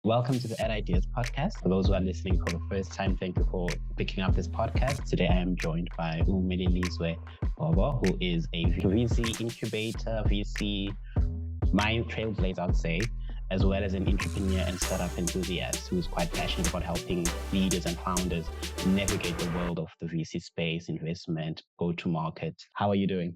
Welcome to the Ed Ideas podcast. For those who are listening for the first time, thank you for picking up this podcast. Today I am joined by Melilizwe Gqobo, who is a VC incubator, VC mind trailblazer, I'd say, as well as an entrepreneur and startup enthusiast who is quite passionate about helping leaders and founders navigate the world of the VC space, investment, go-to-market. How are you doing?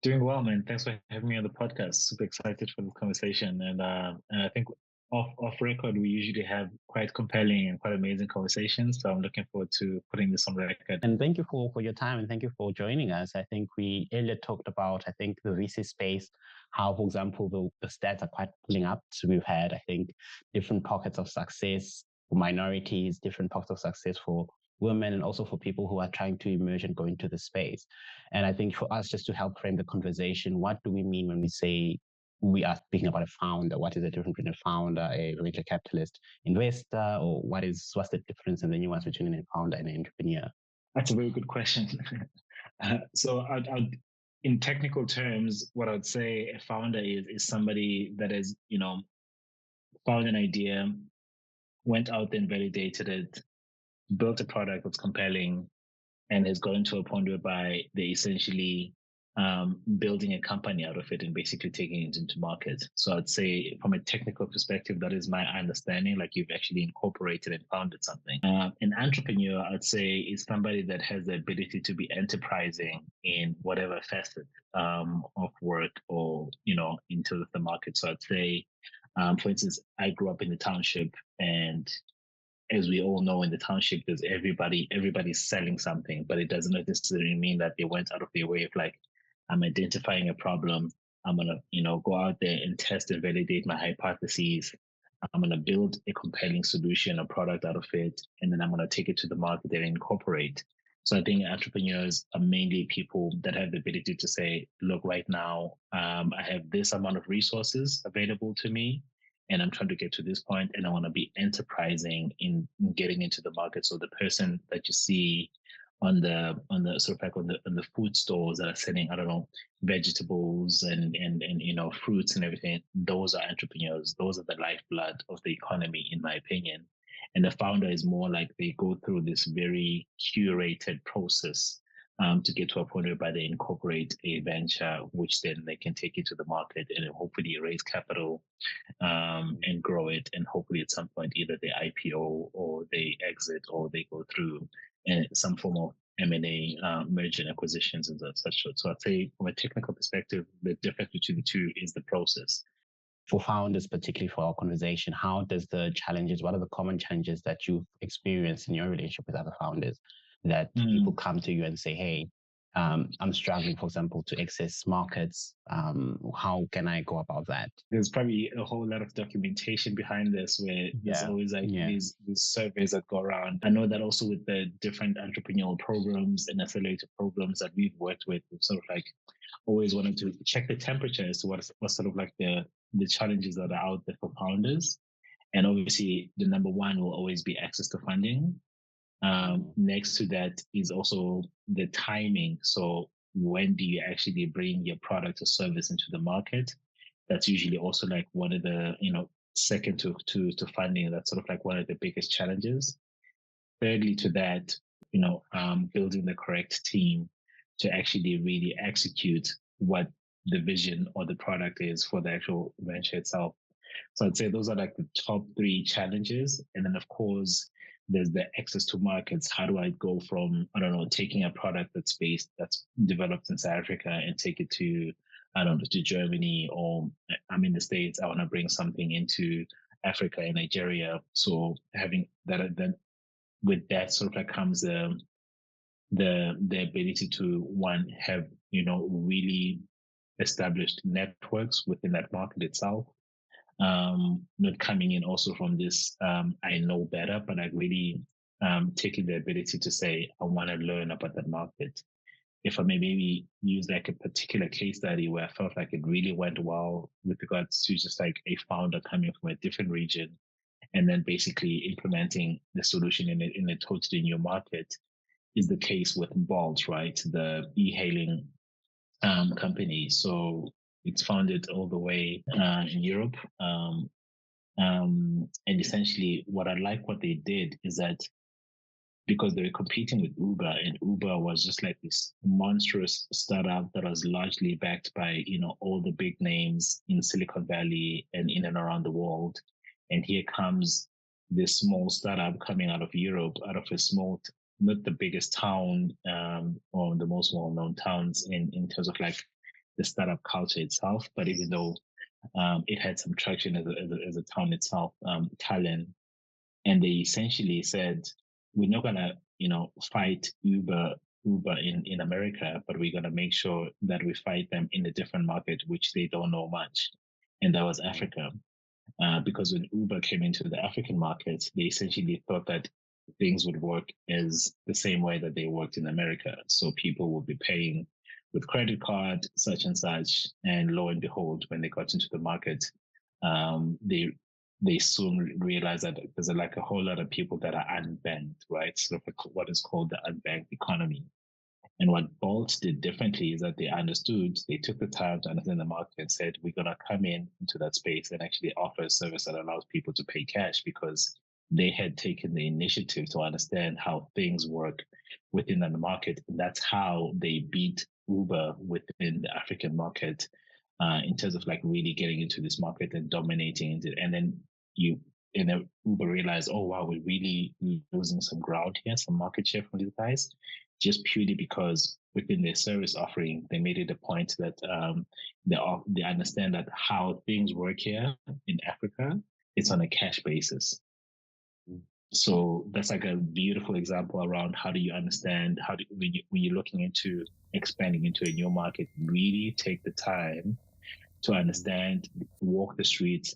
Doing well, man. Thanks for having me on the podcast. Super excited for this conversation. And I think off record, we usually have quite compelling and quite amazing conversations. So I'm looking forward to putting this on record. And thank you for your time and thank you for joining us. I think we earlier talked about, the VC space, how, for example, the stats are quite pulling up. So we've had, I think, different pockets of success for minorities, different pockets of success for women, and also for people who are trying to emerge and go into the space. And I think for us, just to help frame the conversation, what do we mean when we say we are speaking about a founder? What is the difference between a founder, a venture capitalist, investor, or what's the difference and the nuance between a founder and an entrepreneur? That's a very good question. So in technical terms, what I'd say a founder is somebody that has, found an idea, went out and validated it, built a product that's compelling, and has gotten to a point whereby they essentially building a company out of it and basically taking it into market. So I'd say from a technical perspective, that is my understanding, like you've actually incorporated and founded something. An entrepreneur, I'd say, is somebody that has the ability to be enterprising in whatever facet of work or, into the market. So I'd say, for instance, I grew up in the township, and as we all know, in the township, there's everybody's selling something, but it doesn't necessarily mean that they went out of their way of like, I'm identifying a problem. I'm going to, go out there and test and validate my hypotheses. I'm going to build a compelling solution, a product out of it, and then I'm going to take it to the market and incorporate. So I think entrepreneurs are mainly people that have the ability to say, look, right now, I have this amount of resources available to me, and I'm trying to get to this point, and I want to be enterprising in getting into the market. So the person that you see on the sort of like on the food stores that are selling, I don't know, vegetables and fruits and everything, those are entrepreneurs. Those are the lifeblood of the economy, in my opinion. And the founder is more like they go through this very curated process to get to a point whereby they incorporate a venture, which then they can take it to the market and hopefully raise capital and grow it. And hopefully at some point, either they IPO or they exit or they go through some form of M&A, merger and acquisitions and such. So I'd say from a technical perspective, the difference between the two is the process. For founders, particularly for our conversation, what are the common challenges that you've experienced in your relationship with other founders that people come to you and say, hey, I'm struggling, for example, to access markets. How can I go about that? There's probably a whole lot of documentation behind this where there's always these surveys that go around. I know that also with the different entrepreneurial programs and accelerator programs that we've worked with, we've sort of like always wanted to check the temperature as to what's sort of like the challenges that are out there for founders. And obviously the number one will always be access to funding. Next to that is also the timing. So when do you actually bring your product or service into the market? That's usually also like one of the, second to funding, that's sort of like one of the biggest challenges. Thirdly to that, building the correct team to actually really execute what the vision or the product is for the actual venture itself. So I'd say those are like the top three challenges. And then of course, there's the access to markets. How do I go from, taking a product that's developed in South Africa and take it to, to Germany, or I'm in the States, I want to bring something into Africa and Nigeria. So having that with that sort of like comes the ability to have, really established networks within that market itself. Not coming in also from this, I know better, but I really taking the ability to say, I want to learn about that market. If I may maybe use like a particular case study where I felt like it really went well with regards to just like a founder coming from a different region and then basically implementing the solution in a totally new market, is the case with Bolt, right? The e-hailing company. So it's founded all the way in Europe. And essentially, what they did is that because they were competing with Uber, and Uber was just like this monstrous startup that was largely backed by, all the big names in Silicon Valley and in and around the world. And here comes this small startup coming out of Europe, out of a small, not the biggest town, or the most well-known towns in terms of like the startup culture itself. But even though it had some traction as a town itself, Tallinn, and they essentially said, we're not gonna, fight Uber in America, but we're gonna make sure that we fight them in a different market, which they don't know much, and that was Africa. Because when Uber came into the African market, they essentially thought that things would work as the same way that they worked in America. So people would be paying with credit card, such and such, and lo and behold, when they got into the market, they soon realized that there's like a whole lot of people that are unbanked, right? Sort of like what is called the unbanked economy. And what Bolt did differently is that they took the time to understand the market and said, we're going to come into that space and actually offer a service that allows people to pay cash, because they had taken the initiative to understand how things work within the market. And that's how they beat Uber within the African market, in terms of like really getting into this market and dominating it. And then Uber realized, oh wow, we're really losing some ground here, some market share from these guys, just purely because within their service offering, they made it a point that they understand that how things work here in Africa, it's on a cash basis. So that's like a beautiful example around how do you understand, when you're looking into expanding into a new market, really take the time to understand, walk the streets,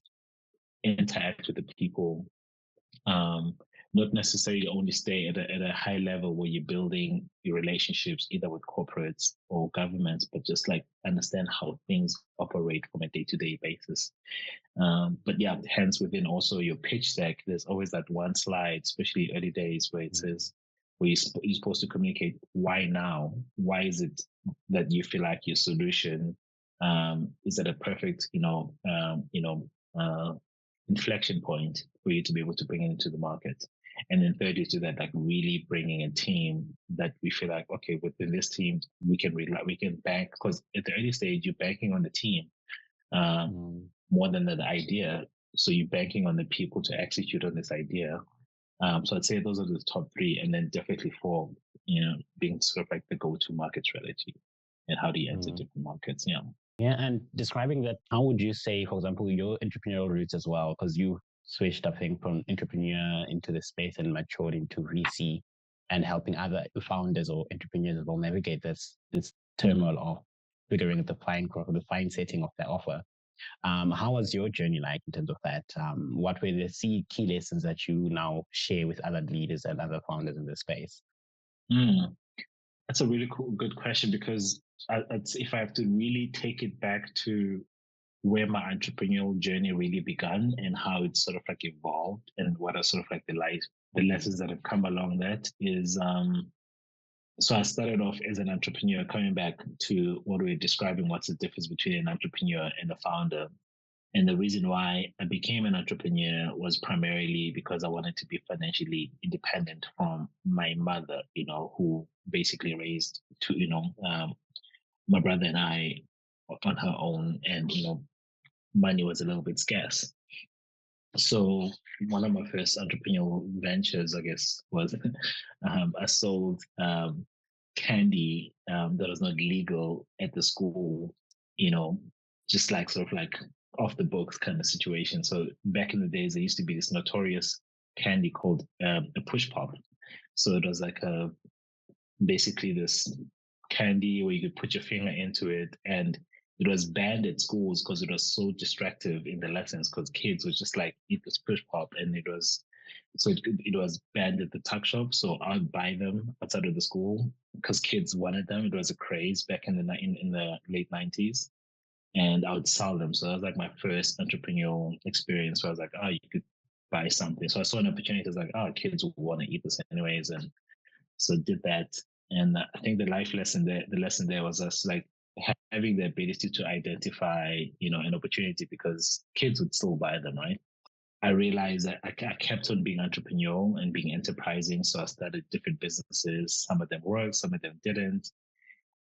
interact with the people, not necessarily only stay at a high level where you're building your relationships either with corporates or governments, but just like understand how things operate from a day-to-day basis. But yeah, hence within also your pitch deck, there's always that one slide, especially early days, where it says, where you're supposed to communicate why now? Why is it that you feel like your solution is at a perfect, inflection point for you to be able to bring it into the market. And then third is to that, like really bringing a team that we feel like, okay, within this team, we can bank, because at the early stage, you're banking on the team more than the idea. So you're banking on the people to execute on this idea. So I'd say those are the top three, and then definitely four, being sort of like the go-to market strategy and how do you enter different markets. Yeah. Yeah, and describing that, how would you say, for example, your entrepreneurial roots as well? Because you switched, I think, from entrepreneur into the space and matured into VC and helping other founders or entrepreneurs as well navigate this turmoil of figuring out the fine setting of their offer. How was your journey like in terms of that? What were the key lessons that you now share with other leaders and other founders in the space? That's a really good question, because if I have to really take it back to where my entrepreneurial journey really began and how it's sort of like evolved and what are sort of like the lessons that have come along, that is, so I started off as an entrepreneur, coming back to what we're describing, what's the difference between an entrepreneur and a founder. And the reason why I became an entrepreneur was primarily because I wanted to be financially independent from my mother, who basically raised my brother and I on her own, and money was a little bit scarce. So one of my first entrepreneurial ventures, I guess, was I sold candy that was not legal at the school, just like sort of like off the books kind of situation. So back in the days, there used to be this notorious candy called a push pop. So it was like basically this candy where you could put your finger into it, and it was banned at schools because it was so distractive in the lessons, because kids would just like eat this push pop, and it was banned at the tuck shop. So I'd buy them outside of the school because kids wanted them. It was a craze back in the late 90s, and I would sell them. So that was like my first entrepreneurial experience. So I was like, oh, you could buy something. So I saw an opportunity. I was like, oh, kids will want to eat this anyways, and so did that. And I think the lesson there was us like having the ability to identify, an opportunity, because kids would still buy them, right? I realized that I kept on being entrepreneurial and being enterprising. So I started different businesses. Some of them worked, some of them didn't.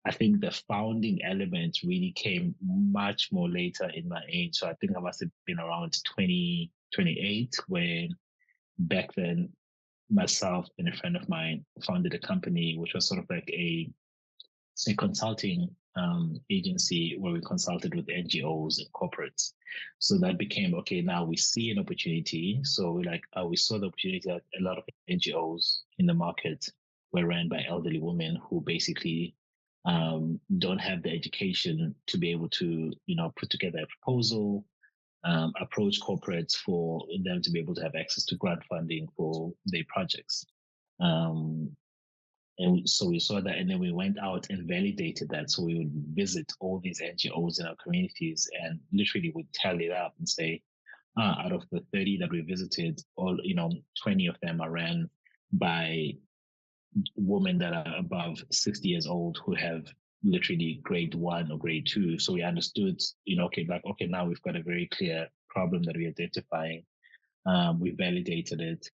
I think the founding element really came much more later in my age. So I think I must have been around 20, 28, when back then myself and a friend of mine founded a company, which was sort of like a consulting agency where we consulted with NGOs and corporates. So that became okay. Now we see an opportunity. So we saw the opportunity that a lot of NGOs in the market were ran by elderly women who basically don't have the education to be able to, put together a proposal, approach corporates for them to be able to have access to grant funding for their projects. Um, and so we saw that, and then we went out and validated that. So we would visit all these NGOs in our communities and literally would tally it up and say, out of the 30 that we visited, all 20 of them are ran by women that are above 60 years old who have literally grade 1 or grade 2. So we understood, okay, now we've got a very clear problem that we're identifying. We validated it.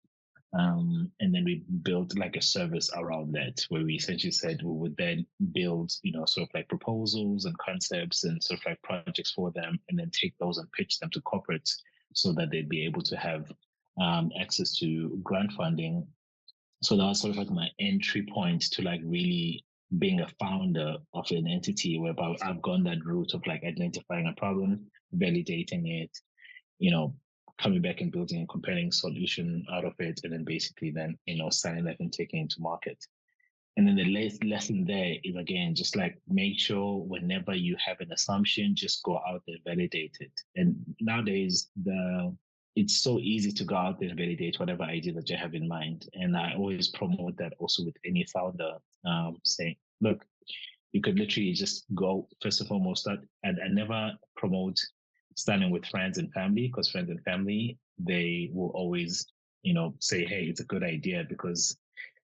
And then we built like a service around that where we essentially said we would then build, sort of like proposals and concepts and sort of like projects for them, and then take those and pitch them to corporates so that they'd be able to have access to grant funding. So that was sort of like my entry point to like really being a founder of an entity, whereby I've gone that route of like identifying a problem, validating it, you know, coming back and building a compelling solution out of it, and then basically then, selling that and taking it to market. And then the lesson there is, again, just like make sure whenever you have an assumption, just go out there, validate it. And nowadays, it's so easy to go out there and validate whatever idea that you have in mind. And I always promote that also with any founder, saying, look, you could literally just go, first and foremost, start, and I never promote starting with friends and family, because friends and family, they will always, say, hey, it's a good idea because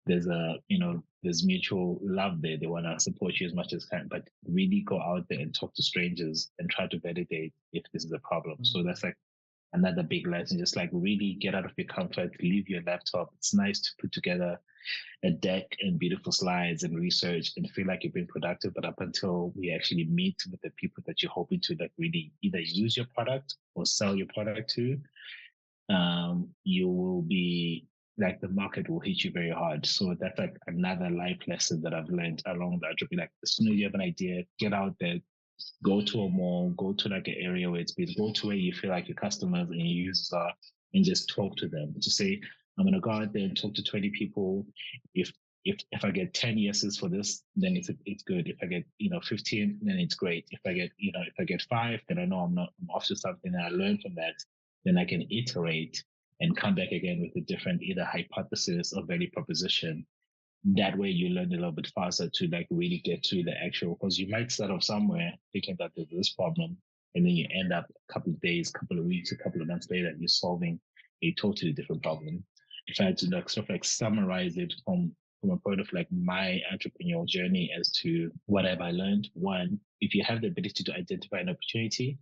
there's mutual love there. They want to support you as much as can, but really go out there and talk to strangers and try to validate if this is a problem. So that's like another big lesson. Just like really get out of your comfort, leave your laptop. It's nice to put together a deck and beautiful slides and research and feel like you've been productive, but up until we actually meet with the people that you're hoping to like really either use your product or sell your product to, you will be like the market will hit you very hard. So that's like another life lesson that I've learned along that trip. Like as soon as you have an idea, get out there, go to a mall, go to like an area where it's big, go to where you feel like your customers and your users are, and just talk to them. To say, I'm gonna go out there and talk to 20 people. If if I get 10 yeses for this, then it's good. If I get 15, then it's great. If I get 5, then I know I'm off to something and I learn from that. Then I can iterate and come back again with a different either hypothesis or value proposition. That way you learn a little bit faster to like really get to the actual, because you might start off somewhere thinking that there's this problem, and then you end up a couple of days, couple of weeks, a couple of months later, you're solving a totally different problem. If I had to like sort of like summarize it from a point of like my entrepreneurial journey as to what have I learned, one, if you have the ability to identify an opportunity,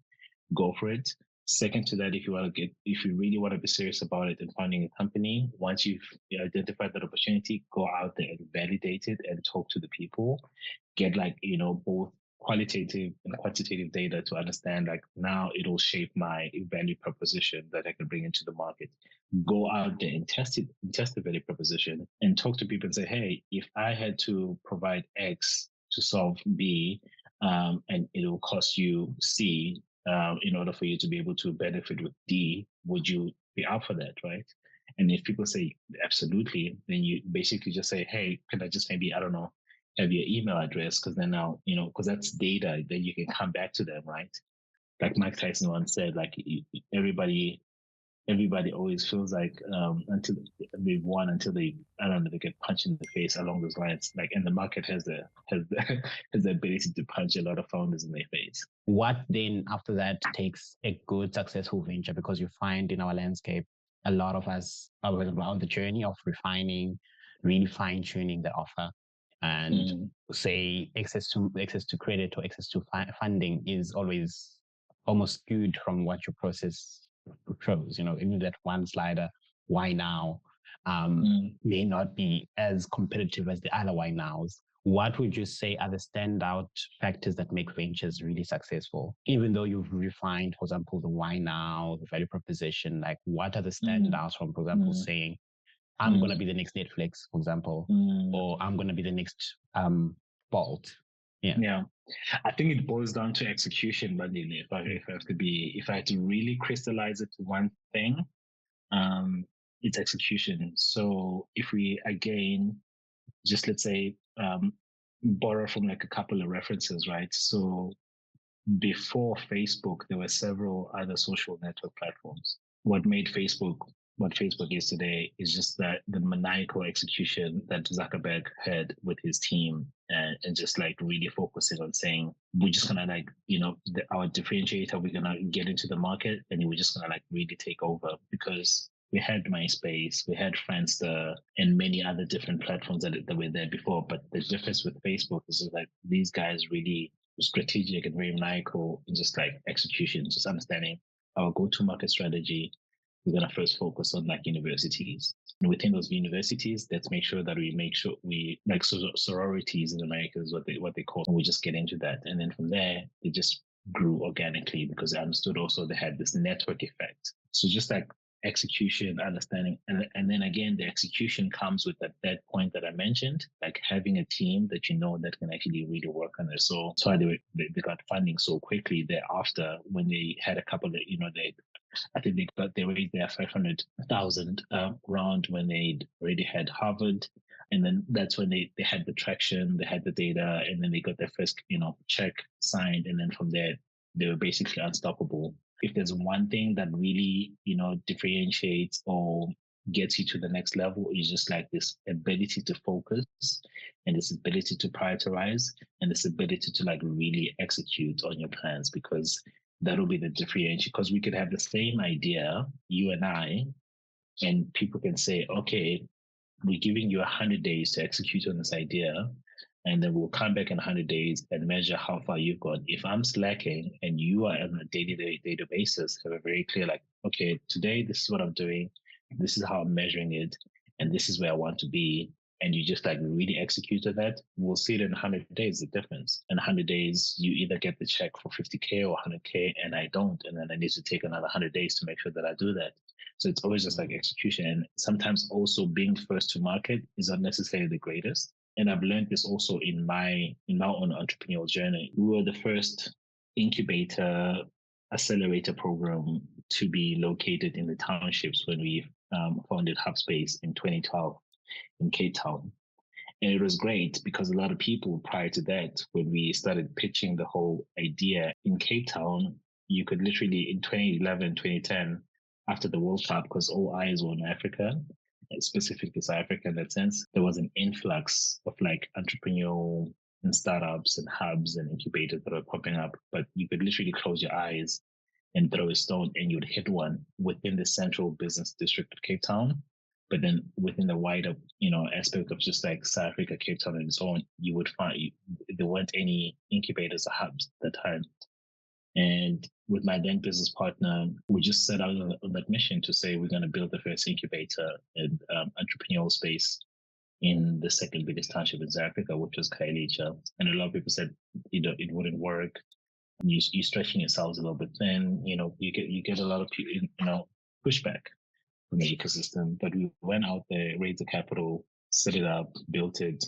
go for it. Second to that, if you really want to be serious about it and founding a company, once you've identified that opportunity, go out there and validate it and talk to the people. Get like, both qualitative and quantitative data to understand like now it'll shape my value proposition that I can bring into the market. Go out there and test the value proposition and talk to people and say, hey, if I had to provide X to solve B, and it will cost you C, in order for you to be able to benefit with D, would you be up for that, right? And if people say absolutely, then you basically just say, hey, can I just maybe, I don't know, have your email address? Because then now, because that's data, then you can come back to them, right? Like Mike Tyson once said, like everybody always feels like until they've won, until they, I don't know, they get punched in the face along those lines. Like, and the market has the has the ability to punch a lot of founders in their face. What then after that takes a good successful venture? Because you find in our landscape, a lot of us are on the journey of refining, really fine tuning the offer, and say access to credit or access to funding is always almost skewed from what your process shows. Even that one slider, why now, may not be as competitive as the other why nows. What would you say are the standout factors that make ventures really successful? Even though you've refined, for example, the why now, the value proposition, like what are the standouts from, for example, saying, I'm going to be the next Netflix, for example, or I'm going to be the next Bolt. Yeah. I think it boils down to execution, but if I had to really crystallize it to one thing, it's execution. So if we again, just let's say, borrow from like a couple of references, right? So before Facebook, there were several other social network platforms. What made Facebook what Facebook is today is just that the maniacal execution that Zuckerberg had with his team, and just like really focusing on saying, we're just gonna like, our differentiator, we're gonna get into the market and we're just gonna like really take over, because we had MySpace, we had Friendster, and many other different platforms that were there before. But the difference with Facebook is that these guys really strategic and very maniacal in just like execution, just understanding our go-to-market strategy. We're going to first focus on like universities. And within those universities, let's make sure we like sororities in America is what they call, and we just get into that. And then from there, they just grew organically because they understood also they had this network effect. So just like execution, understanding, and then again, the execution comes with that point that I mentioned, like having a team that that can actually really work on it. So that's why they got funding so quickly thereafter, when they had a couple of, I think they raised their 500,000 round when they already had Harvard. And then that's when they had the traction, they had the data, and then they got their first, check signed. And then from there, they were basically unstoppable. If there's one thing that really, differentiates or gets you to the next level, is just like this ability to focus and this ability to prioritize and this ability to like really execute on your plans, because that'll be the differentiation. Because we could have the same idea, you and I, and people can say, okay, we're giving you 100 days to execute on this idea, and then we'll come back in 100 days and measure how far you've gone. If I'm slacking and you are on a daily basis, have a very clear, like, okay, today, this is what I'm doing, this is how I'm measuring it, and this is where I want to be, and you just like really executed that, we'll see it in 100 days, the difference. In 100 days, you either get the check for 50K or 100K, and I don't, and then I need to take another 100 days to make sure that I do that. So it's always just like execution. And sometimes also being first to market is not necessarily the greatest. And I've learned this also in my own entrepreneurial journey. We were the first incubator accelerator program to be located in the townships when we founded Hubspace in 2012 in Cape Town. And it was great because a lot of people prior to that, when we started pitching the whole idea in Cape Town, you could literally in 2011, 2010, after the World Cup, because all eyes were on Africa, specifically South Africa in that sense, there was an influx of like entrepreneurial and startups and hubs and incubators that were popping up. But you could literally close your eyes and throw a stone and you'd hit one within the central business district of Cape Town. But then within the wider, aspect of just like South Africa, Cape Town and so on, you would find there weren't any incubators or hubs at the time. And with my then business partner, we just set out on that mission to say we're going to build the first incubator and entrepreneurial space in the second biggest township in South Africa, which was Khayelitsha. And a lot of people said, it wouldn't work. You're stretching yourselves a little bit thin. You get a lot of people, pushback from the ecosystem. But we went out there, raised the capital, set it up, built it,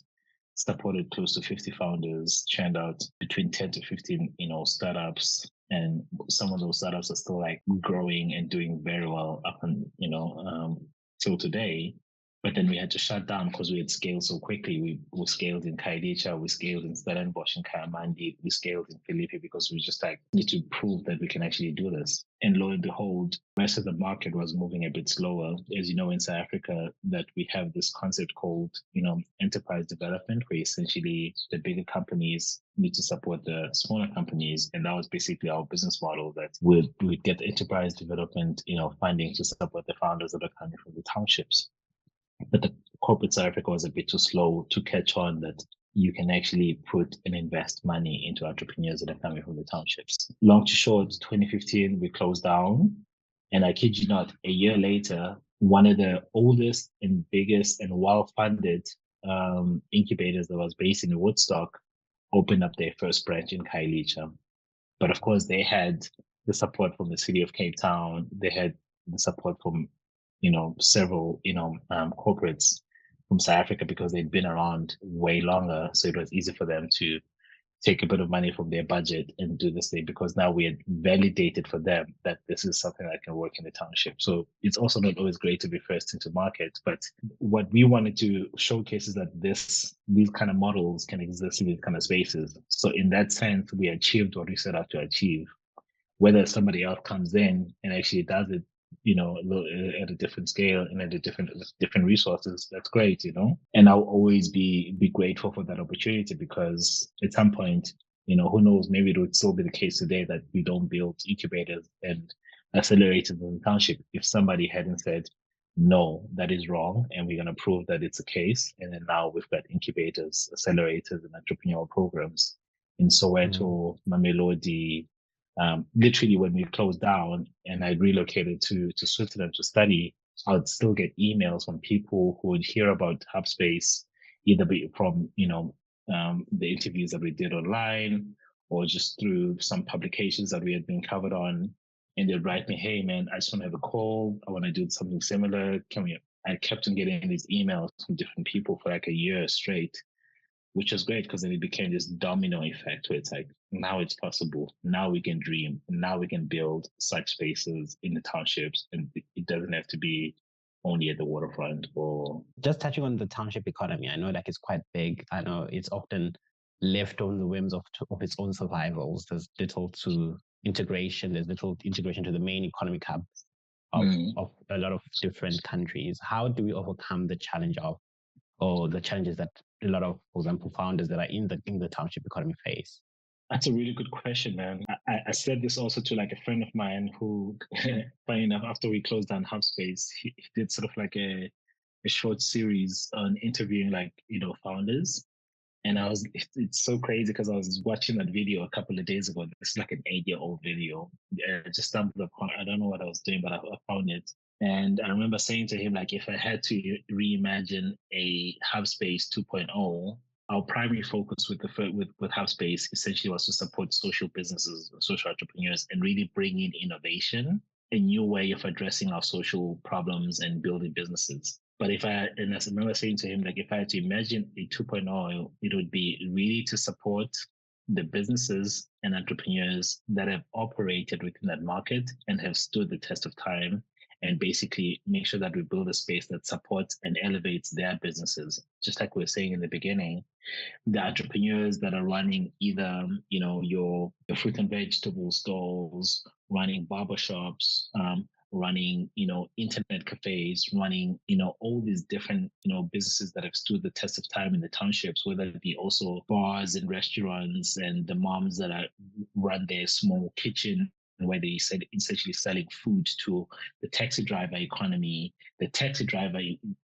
supported close to 50 founders, churned out between 10 to 15, startups. And some of those startups are still like growing and doing very well up and, till today. But then we had to shut down because we had scaled so quickly. We scaled in Khayelitsha, we scaled in Stellenbosch and Kayamandi, we scaled in Philippi because we just like need to prove that we can actually do this. And lo and behold, the rest of the market was moving a bit slower. As you know, in South Africa, that we have this concept called, enterprise development, where essentially the bigger companies need to support the smaller companies. And that was basically our business model, that we'd get enterprise development, funding to support the founders that are coming from the townships. But the corporate South Africa was a bit too slow to catch on that you can actually put and invest money into entrepreneurs that are coming from the townships. Long to short, 2015, we closed down. And I kid you not, a year later, one of the oldest and biggest and well-funded incubators that was based in Woodstock opened up their first branch in Khayelitsha. But of course, they had the support from the city of Cape Town. They had the support from, several, corporates from South Africa because they'd been around way longer. So it was easy for them to take a bit of money from their budget and do this thing because now we had validated for them that this is something that can work in the township. So it's also not always great to be first into market, but what we wanted to showcase is that these kind of models can exist in these kind of spaces. So in that sense, we achieved what we set out to achieve. Whether somebody else comes in and actually does it, at a different scale and at a different resources, that's great, And I'll always be grateful for that opportunity because at some point, who knows, maybe it would still be the case today that we don't build incubators and accelerators in the township if somebody hadn't said, no, that is wrong, and we're going to prove that it's a case. And then now we've got incubators, accelerators, and entrepreneurial programs in Soweto, Mamelodi, literally when we closed down and I relocated to Switzerland to study, I would still get emails from people who would hear about Hubspace, either from, the interviews that we did online or just through some publications that we had been covered on. And they'd write me, hey man, I just want to have a call. I want to do something similar. I kept on getting these emails from different people for like a year straight, which was great because then it became this domino effect where it's like, now it's possible. Now we can dream. Now we can build such spaces in the townships. And it doesn't have to be only at the waterfront or. Just touching on the township economy, I know like it's quite big. I know it's often left on the whims of its own survivals. There's little to integration. There's little integration to the main economic hub of a lot of different countries. How do we overcome the challenge or the challenges that a lot of, for example, founders that are in the township economy face? That's a really good question, man. I said this also to like a friend of mine who, funny enough, after we closed down Hubspace, he did sort of like a short series on interviewing like, founders. And it's so crazy because I was watching that video a couple of days ago. It's like an 8-year-old video. I just stumbled upon, I don't know what I was doing, but I found it. And I remember saying to him, like, if I had to reimagine a Hubspace 2.0, our primary focus with Hubspace essentially was to support social businesses, social entrepreneurs, and really bring in innovation, a new way of addressing our social problems and building businesses. But I remember saying to him, like, if I had to imagine a 2.0, it would be really to support the businesses and entrepreneurs that have operated within that market and have stood the test of time, and basically make sure that we build a space that supports and elevates their businesses. Just like we were saying in the beginning, the entrepreneurs that are running either, your fruit and vegetable stalls, running barbershops, running, internet cafes, running, all these different, businesses that have stood the test of time in the townships, whether it be also bars and restaurants and the moms that run their small kitchen where they said essentially selling food to the taxi driver economy. The taxi driver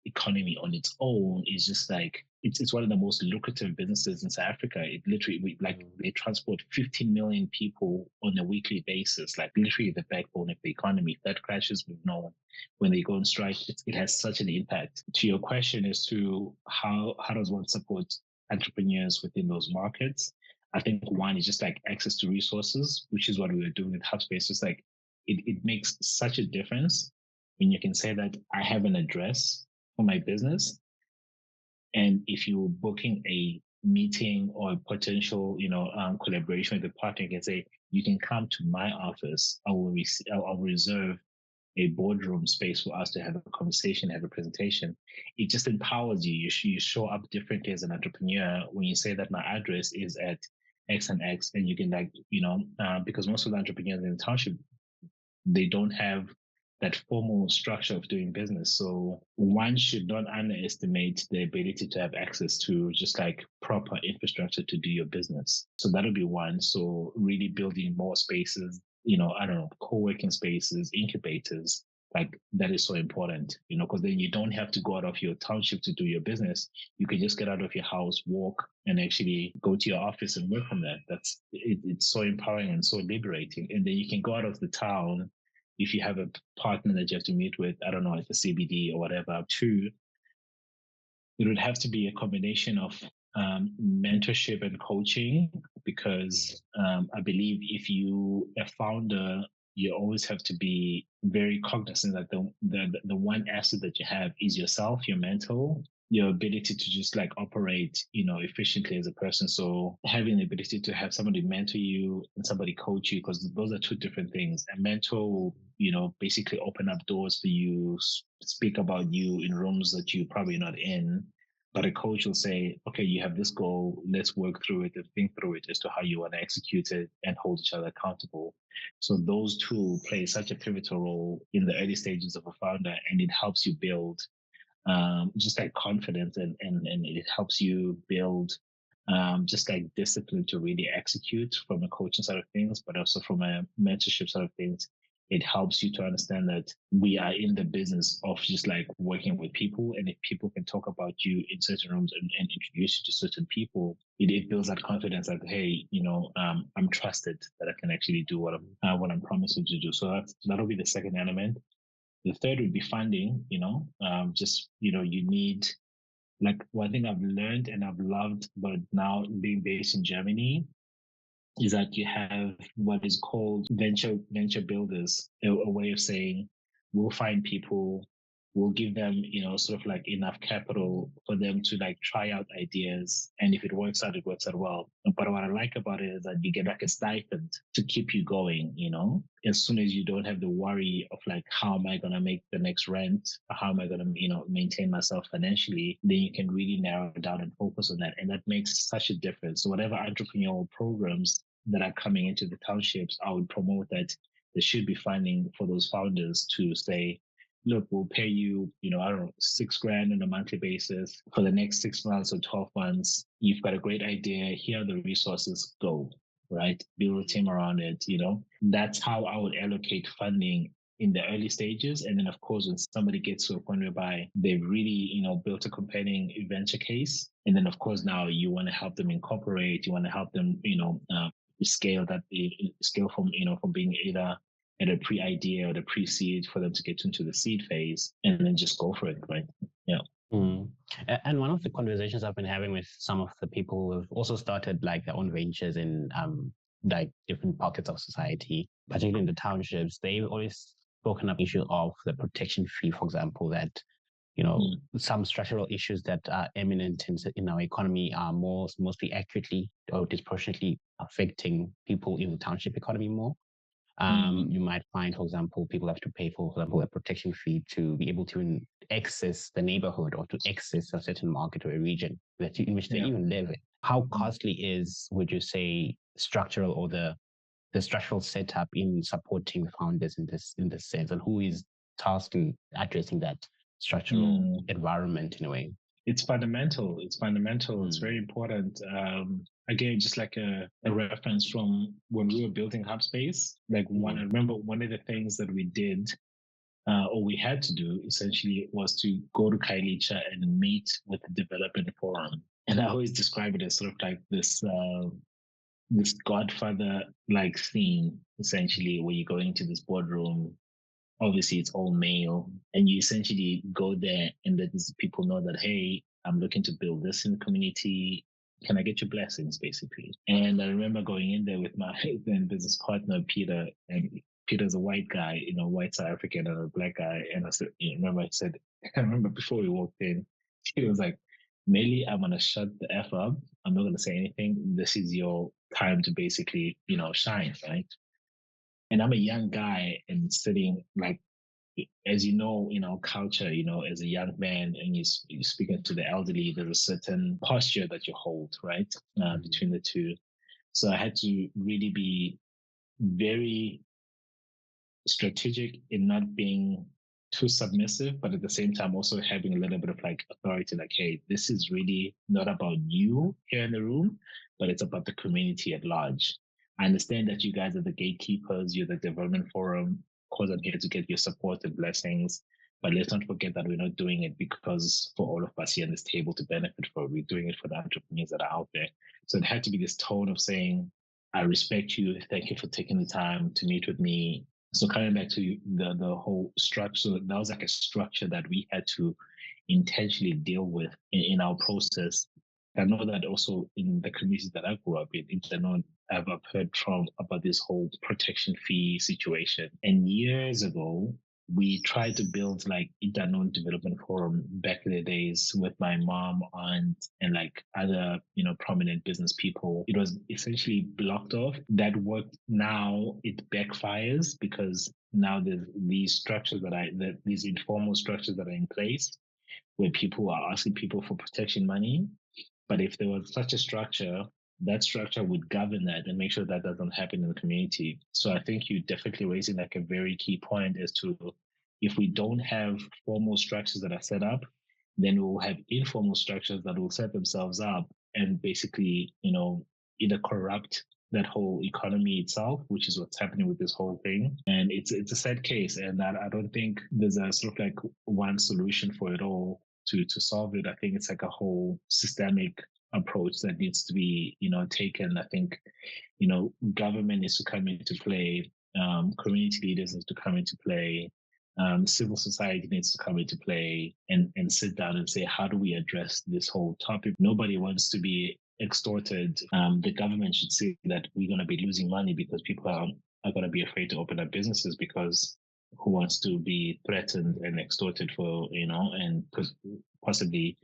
economy on its own is just like, it's one of the most lucrative businesses in South Africa. It literally, they transport 15 million people on a weekly basis, like literally the backbone of the economy. If that crashes, we've known when they go on strike, it has such an impact. To your question as to how does one support entrepreneurs within those markets? I think one is just like access to resources, which is what we were doing with Hubspace. It's like it makes such a difference when you can say that I have an address for my business. And if you're booking a meeting or a potential, collaboration with a partner, you can say, you can come to my office. I'll reserve a boardroom space for us to have a conversation, have a presentation. It just empowers you. You show up differently as an entrepreneur when you say that my address is at X and X, and you can because most of the entrepreneurs in the township, they don't have that formal structure of doing business. So one should not underestimate the ability to have access to just like proper infrastructure to do your business. So that'll be one. So really building more spaces, co-working spaces, incubators, like that is so important, because then you don't have to go out of your township to do your business. You can just get out of your house, walk, and actually go to your office and work from there. It's so empowering and so liberating. And then you can go out of the town if you have a partner that you have to meet with, I don't know, at the CBD or whatever. Two, it would have to be a combination of mentorship and coaching, because I believe if you a founder, you always have to be very cognizant that the one asset that you have is yourself, your mental, your ability to just like operate, efficiently as a person. So having the ability to have somebody mentor you and somebody coach you, because those are two different things. A mentor will, basically open up doors for you, speak about you in rooms that you're probably not in. But a coach will say, okay, you have this goal, let's work through it and think through it as to how you want to execute it and hold each other accountable. So those two play such a pivotal role in the early stages of a founder, and it helps you build just like confidence, and it helps you build just like discipline to really execute from a coaching side of things, but also from a mentorship side of things. It helps you to understand that we are in the business of just like working with people. And if people can talk about you in certain rooms and introduce you to certain people, it builds that confidence that, hey, I'm trusted, that I can actually do what I'm promising to do. So that'll be the second element. The third would be funding, you need, like, one thing I've learned and I've loved, but now being based in Germany, is that you have what is called venture builders, a way of saying we'll find people, we'll give them, sort of like enough capital for them to like try out ideas. And if it works out, it works out well. But what I like about it is that you get like a stipend to keep you going, as soon as you don't have the worry of like, how am I going to make the next rent? How am I going to, maintain myself financially? Then you can really narrow down and focus on that. And that makes such a difference. So whatever entrepreneurial programs that are coming into the townships, I would promote that there should be funding for those founders to say, look, we'll pay you, I don't know, $6,000 on a monthly basis for the next 6 months or 12 months. You've got a great idea. Here are the resources. Go, right? Build a team around it. That's how I would allocate funding in the early stages. And then, of course, when somebody gets to a point whereby they've really, built a compelling venture case, and then, of course, now you want to help them incorporate, you want to help them, scale from being either at a pre-idea or the pre-seed for them to get into the seed phase, and then just go for it, right? Yeah. Mm. And one of the conversations I've been having with some of the people who have also started like their own ventures in like different pockets of society, particularly in the townships, they've always spoken up issue of the protection fee, for example, that some structural issues that are eminent in our economy are mostly accurately or disproportionately affecting people in the township economy more. You might find, for example, people have to pay, for example, a protection fee to be able to access the neighborhood or to access a certain market or a region in which they even live in. How costly is, would you say, structural or the structural setup in supporting founders in this sense, and who is tasked in addressing that structural environment in a way? It's fundamental. It's very important. Again, just like a reference from when we were building Hubspace, like I remember one of the things that we did or we had to do essentially was to go to Kailicha and meet with the development forum. And I always describe it as sort of like this Godfather like scene, essentially, where you go into this boardroom. Obviously, it's all male, and you essentially go there and let these people know that, hey, I'm looking to build this in the community. Can I get your blessings, basically? And I remember going in there with my then business partner, Peter, and Peter's a white guy, white South African and a black guy. And I said, I remember before we walked in, he was like, Melly, I'm going to shut the F up. I'm not going to say anything. This is your time to basically, shine, right? And I'm a young guy and sitting like, as you know, in our culture, as a young man and you're speaking to the elderly, there's a certain posture that you hold, right, between the two. So I had to really be very strategic in not being too submissive, but at the same time also having a little bit of like authority, like, hey, this is really not about you here in the room, but it's about the community at large. I understand that you guys are the gatekeepers, you're the development forum. Of course, I'm here to get your support and blessings, but let's not forget that we're not doing it because for all of us here on this table to benefit from. We're doing it for the entrepreneurs that are out there. So it had to be this tone of saying, I respect you. Thank you for taking the time to meet with me. So coming back to the whole structure, that was like a structure that we had to intentionally deal with in our process. I know that also in the communities that I grew up in general, I've heard from about this whole protection fee situation. And years ago, we tried to build like Internal Development Forum back in the days with my mom, aunt, and like other, prominent business people. It was essentially blocked off. That worked. Now it backfires because now there's these structures these informal structures that are in place where people are asking people for protection money. But if there was such a structure, that structure would govern that and make sure that doesn't happen in the community. So I think you definitely raising like a very key point as to if we don't have formal structures that are set up, then we'll have informal structures that will set themselves up and basically, either corrupt that whole economy itself, which is what's happening with this whole thing. And it's a sad case. And I don't think there's a sort of like one solution for it all to solve it. I think it's like a whole systemic approach that needs to be, taken. I think, government needs to come into play, community leaders need to come into play, civil society needs to come into play and sit down and say, how do we address this whole topic? Nobody wants to be extorted. The government should see that we're going to be losing money because people are going to be afraid to open up businesses because who wants to be threatened and extorted for, and possibly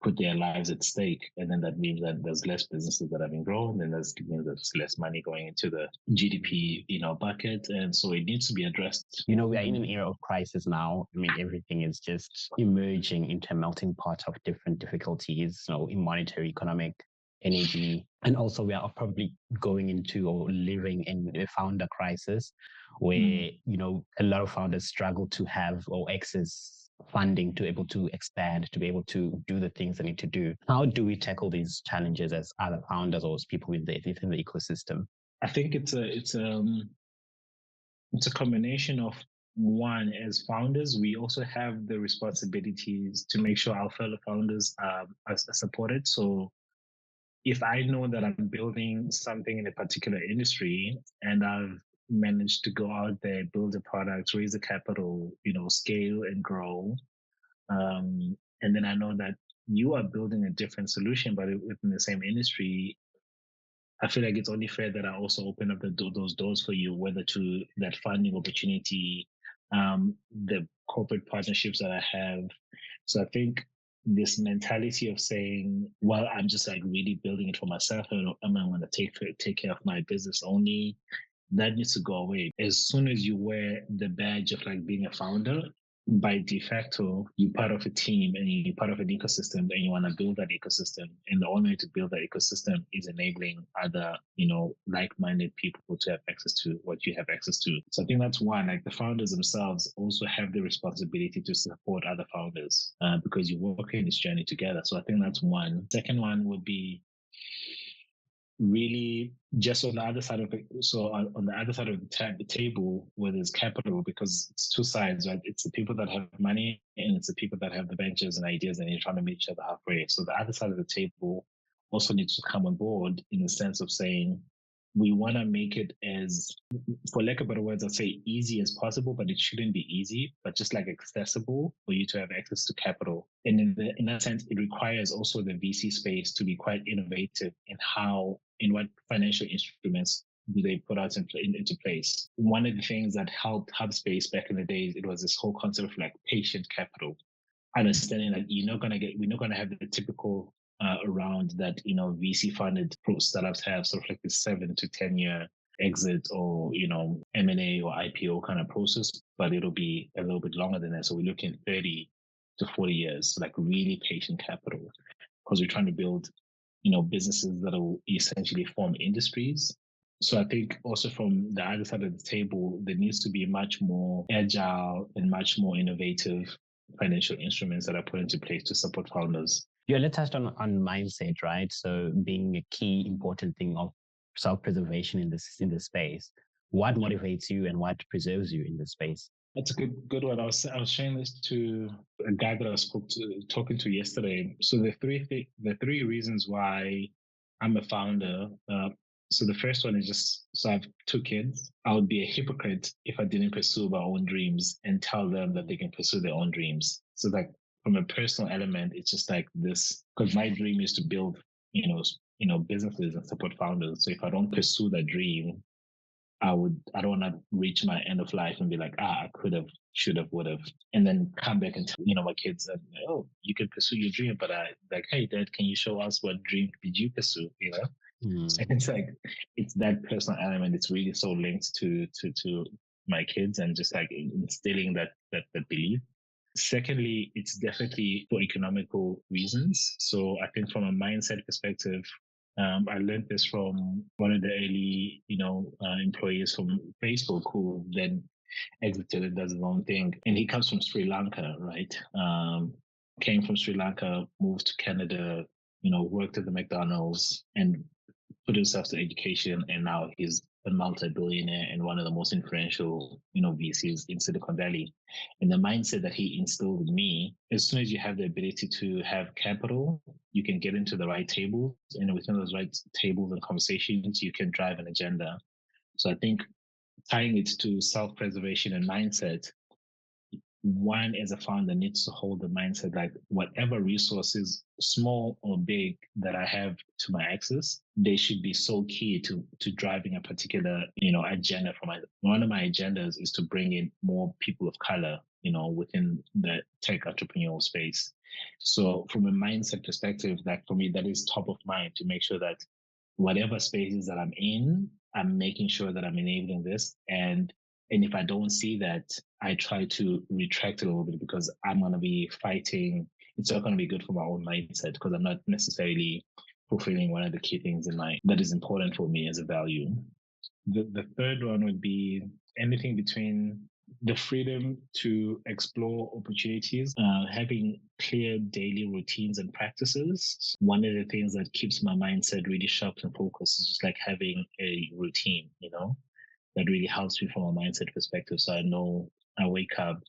put their lives at stake. And then that means that there's less businesses that have been grown, and that means there's less money going into the GDP, bucket. And so it needs to be addressed. We are in an era of crisis now. I mean, everything is just emerging into a melting pot of different difficulties, in monetary, economic, energy. And also we are probably going into or living in a founder crisis where, a lot of founders struggle to have or access funding to be able to expand, to be able to do the things they need to do. How do we tackle these challenges as other founders or as people within the ecosystem? I think it's a combination of, one, as founders, we also have the responsibilities to make sure our fellow founders are supported. So if I know that I'm building something in a particular industry and I've managed to go out there, build a product, raise the capital, scale and grow, and then I know that you are building a different solution, but within the same industry, I feel like it's only fair that I also open up those doors for you, whether to that funding opportunity, the corporate partnerships that I have. So I think this mentality of saying, well, I'm just like really building it for myself, and I'm going to take care of my business only, that needs to go away. As soon as you wear the badge of like being a founder, by de facto, you're part of a team and you're part of an ecosystem and you want to build that ecosystem. And the only way to build that ecosystem is enabling other, like-minded people to have access to what you have access to. So I think that's one, like the founders themselves also have the responsibility to support other founders because you're working this journey together. So I think that's one. Second one would be really just on the other side of it. So on the other side of the table where there's capital, because it's two sides, right? It's the people that have money and it's the people that have the ventures and ideas, and you're trying to meet each other halfway. So the other side of the table also needs to come on board in the sense of saying, we want to make it as, for lack of better words, I'd say easy as possible, but it shouldn't be easy, but just like accessible for you to have access to capital. And in that sense, it requires also the VC space to be quite innovative in what financial instruments do they put out into place. One of the things that helped Hubspace back in the days, it was this whole concept of like patient capital, understanding that we're not going to have the typical around that, VC funded startups have sort of like this 7 to 10 year exit or, M&A or IPO kind of process, but it'll be a little bit longer than that. So we're looking at 30 to 40 years, like really patient capital, because we're trying to build, businesses that will essentially form industries. So I think also from the other side of the table, there needs to be much more agile and much more innovative financial instruments that are put into place to support founders. You earlier touched on mindset, right? So being a key important thing of self-preservation in this space. What motivates you and what preserves you in this space? That's a good one. I was sharing this to a guy that I was talking to yesterday. So the three reasons why I'm a founder. So the first one is just, so I have two kids. I would be a hypocrite if I didn't pursue my own dreams and tell them that they can pursue their own dreams. So like from a personal element, it's just like this, because my dream is to build, businesses and support founders. So if I don't pursue that dream, I don't want to reach my end of life and be like, I could have, should have, would have, and then come back and tell, my kids that, oh, you can pursue your dream, but I like, hey, Dad, can you show us what dream did you pursue? And it's like, it's that personal element. It's really so linked to my kids and just like instilling that belief. Secondly, it's definitely for economical reasons. So I think from a mindset perspective, I learned this from one of the early, employees from Facebook who then exited and does his own thing. And he comes from Sri Lanka, right? Came from Sri Lanka, moved to Canada, worked at the McDonald's and put himself to education, and now he's a multi-billionaire and one of the most influential, VCs in Silicon Valley. And the mindset that he instilled in me, as soon as you have the ability to have capital, you can get into the right tables, and within those right tables and conversations, you can drive an agenda. So I think tying it to self-preservation and mindset, one as a founder needs to hold the mindset like whatever resources, small or big, that I have to my access, they should be so key to driving a particular, agenda for my one of my agendas is to bring in more people of color, within the tech entrepreneurial space. So from a mindset perspective, like for me, that is top of mind to make sure that whatever spaces that I'm in, I'm making sure that I'm enabling this. And if I don't see that, I try to retract it a little bit because I'm going to be fighting. It's not going to be good for my own mindset because I'm not necessarily fulfilling one of the key things that is important for me as a value. The third one would be anything between the freedom to explore opportunities, having clear daily routines and practices. One of the things that keeps my mindset really sharp and focused is just like having a routine, that really helps me from a mindset perspective. So I know I wake up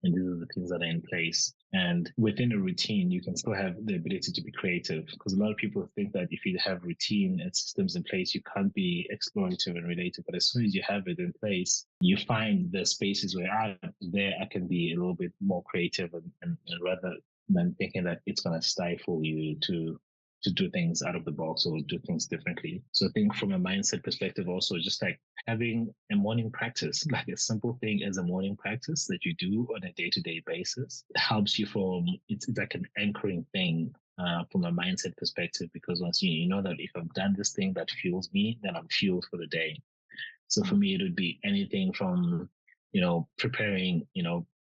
and these are the things that are in place. And within a routine, you can still have the ability to be creative because a lot of people think that if you have routine and systems in place, you can't be explorative and related. But as soon as you have it in place, you find the spaces where I can be a little bit more creative and rather than thinking that it's going to stifle you to do things out of the box or do things differently. So I think from a mindset perspective, also just like having a morning practice, like a simple thing as a morning practice that you do on a day-to-day basis, helps you it's like an anchoring thing from a mindset perspective, because once you know that if I've done this thing that fuels me, then I'm fueled for the day. So for me, it would be anything from, preparing,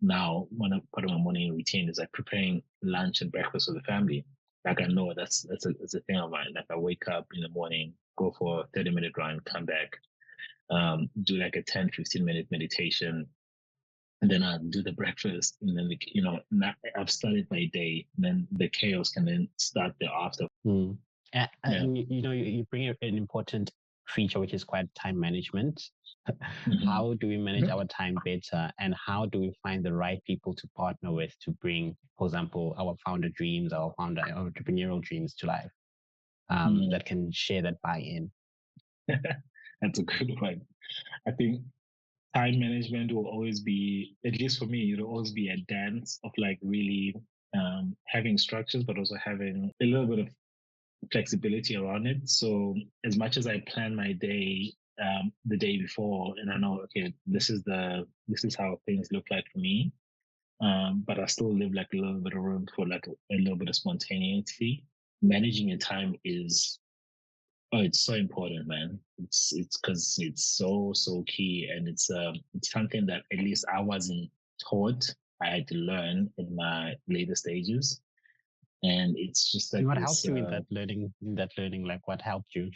now one part of my morning routine is like preparing lunch and breakfast for the family. Like I know that's a thing of mine. Like I wake up in the morning, go for a 30-minute run, come back, do like a 10-15 minute meditation, and then I do the breakfast, and then I've started my day. Then the chaos can then start thereafter. Mm. And you bring up an important feature, which is quite time management. Mhm. How do we manage our time better, and how do we find the right people to partner with to bring, for example, our founder dreams, our founder entrepreneurial dreams to life, that can share that buy-in? That's a good one. I think time management will always be, at least for me, it'll always be a dance of like really having structures, but also having a little bit of flexibility around it. So as much as I plan my day the day before, and I know, okay, this is how things look like for me, but I still leave like a little bit of room for like a little bit of spontaneity. Managing your time is, oh, it's so important, man. It's because it's so key, and it's something that at least I wasn't taught. I had to learn in my later stages, and it's just like What this. helped you in that learning? Like what helped you?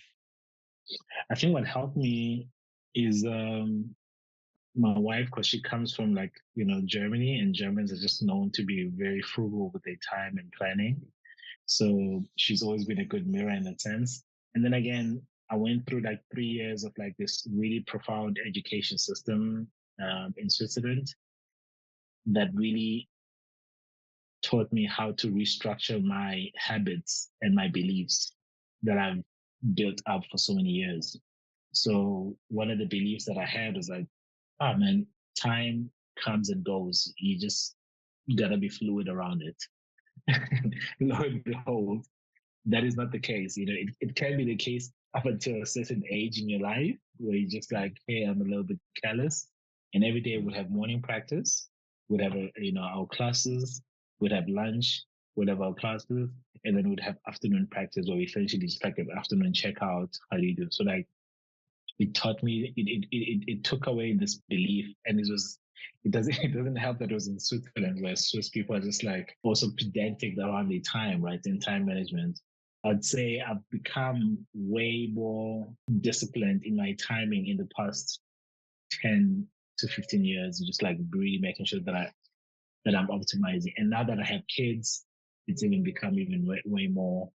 I think what helped me is my wife, because she comes from like Germany, and Germans are just known to be very frugal with their time and planning. So she's always been a good mirror in that sense. And then again, I went through like 3 years of like this really profound education system in Switzerland that really taught me how to restructure my habits and my beliefs that I've built up for so many years. So one of the beliefs that I had was like, ah, man, time comes and goes. You just gotta be fluid around it. Lo and behold, that is not the case. It can be the case up until a certain age in your life where you're just like, hey, I'm a little bit careless. And every day we'd have morning practice, we'd have our classes, we'd have lunch, we'd have our classes, and then we'd have afternoon practice where we essentially just like an afternoon checkout. How do you do? So like it taught me it took away this belief, and it doesn't help that it was in Switzerland where Swiss people are just like also pedantic around their time, right? In time management. I'd say I've become way more disciplined in my timing in the past 10 to 15 years, just like really making sure that I'm optimizing. And now that I have kids, it's even become even way more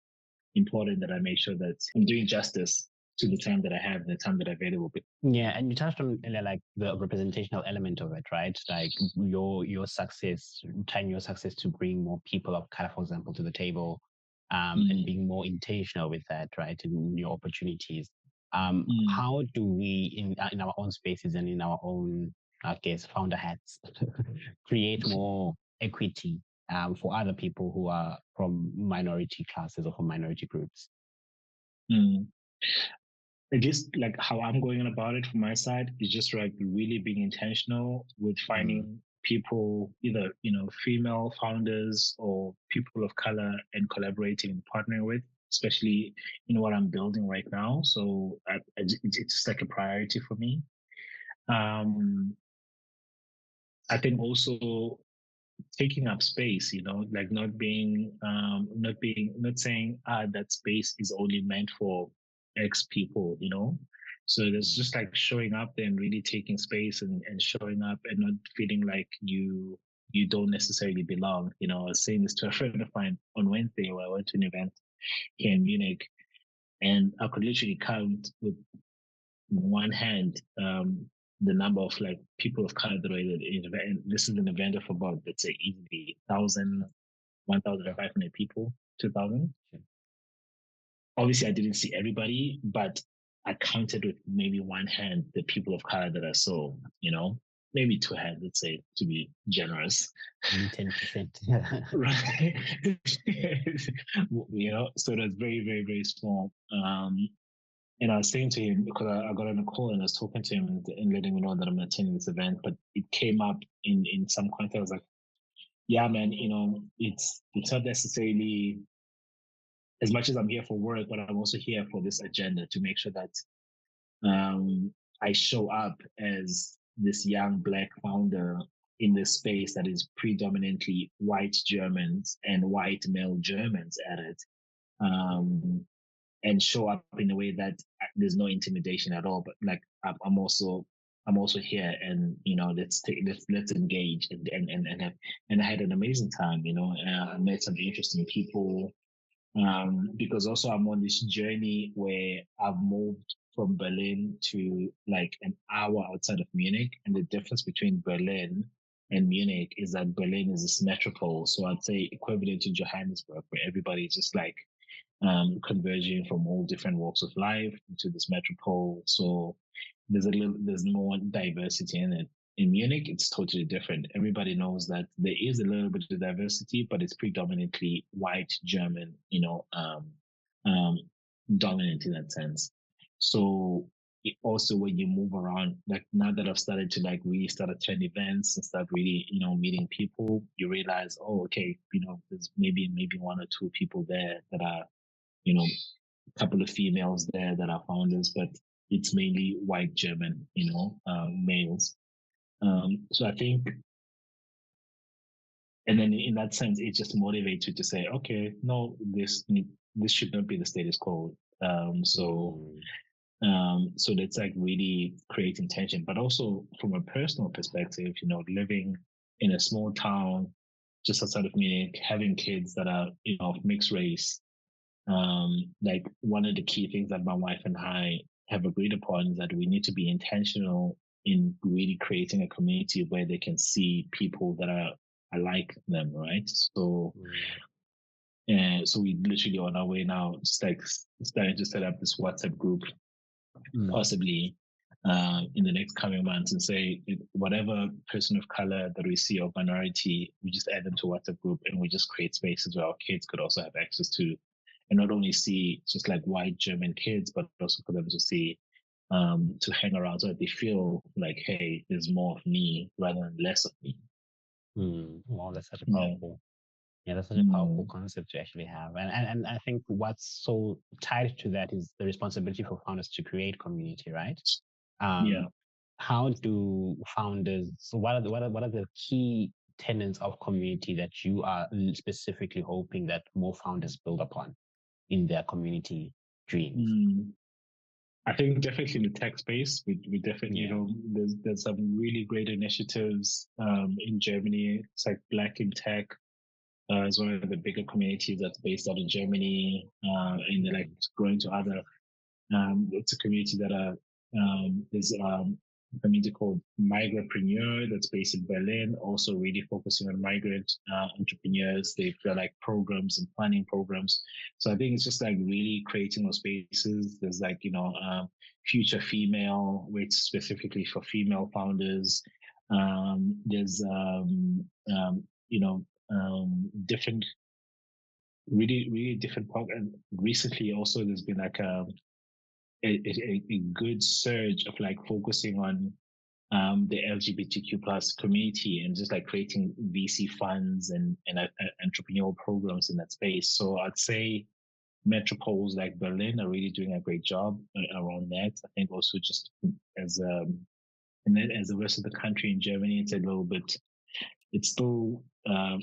important that I make sure that I'm doing justice to the time that I have, the time that I'm available. Yeah, and you touched on like the representational element of it, right? Like your success, tying your success to bring more people of color, for example, to the table, and being more intentional with that, right? In your opportunities. How do we in our own spaces and in our own, I guess, founder hats, create more equity for other people who are from minority classes or from minority groups? Mm. Just like how I'm going about it from my side is just like really being intentional with finding people, either female founders or people of color, and collaborating and partnering with, especially in what I'm building right now. So it's just like a priority for me. I think also taking up space, like not saying that space is only meant for X people. So there's just like showing up there and really taking space, and showing up and not feeling like you don't necessarily belong. I was saying this to a friend of mine on Wednesday where I went to an event here in Munich, and I could literally count with one hand the number of like people of color that were in the event. This is an event of about, let's say, easily 1,500 people, 2,000. Obviously, I didn't see everybody, but I counted with maybe one hand the people of color that I saw, maybe two hands, let's say, to be generous. Maybe 10%. Right. So that's very, very, very small. And I was saying to him, because I got on a call and I was talking to him and letting him know that I'm attending this event, but it came up in some context. I was like, yeah, man, it's not necessarily as much as I'm here for work, but I'm also here for this agenda to make sure that I show up as this young Black founder in this space that is predominantly white Germans and white male Germans at it. And show up in a way that there's no intimidation at all. But like I'm also here, and let's engage and I had an amazing time. I met some interesting people. Because also I'm on this journey where I've moved from Berlin to like an hour outside of Munich, and the difference between Berlin and Munich is that Berlin is this metropole, so I'd say equivalent to Johannesburg, where everybody's just like converging from all different walks of life into this metropole. So there's more diversity in it. In Munich, it's totally different. Everybody knows that there is a little bit of diversity, but it's predominantly white German, dominant in that sense. So also when you move around, like now that I've started to like really start attend events and start really, meeting people, you realize, oh, okay, there's maybe one or two people there that are, a couple of females there that are founders, but it's mainly white German, males. So I think, and then in that sense, it just motivates you to say, okay, no, this should not be the status quo. So that's like really creating tension, but also from a personal perspective, living in a small town just outside of Munich, having kids that are, of mixed race. Like one of the key things that my wife and I have agreed upon is that we need to be intentional in really creating a community where they can see people that are like them, right? So And so we literally on our way now, just like starting to set up this WhatsApp group, possibly in the next coming months, and say whatever person of color that we see or minority, we just add them to WhatsApp group, and we just create spaces where our kids could also have access to, and not only see just like white German kids, but also for them to see, to hang around so that they feel like, hey, there's more of me rather than less of me. Wow, that's such a Yeah. powerful. Yeah, that's such a powerful Mm. concept to actually have. And I think what's so tied to that is the responsibility for founders to create community, right? Yeah. How do founders, so what are the key tenets of community that you are specifically hoping that more founders build upon in their community dreams? Mm. I think definitely in the tech space, we definitely, Yeah. there's some really great initiatives in Germany. It's like Black in Tech is one of the bigger communities that's based out in Germany, and they're like growing to other. It's a community that there's a community called Migrapreneur that's based in Berlin, also really focusing on migrant entrepreneurs. They've got like programs and planning programs. So I think it's just like really creating those spaces. There's like, Future Female, which specifically for female founders. There's, different really really different and recently also there's been like a good surge of like focusing on the LGBTQ plus community and just like creating VC funds and entrepreneurial programs in that space. So I'd say metropoles like Berlin are really doing a great job around that. I think also just as and then as the rest of the country in Germany, it's a little bit. It's still a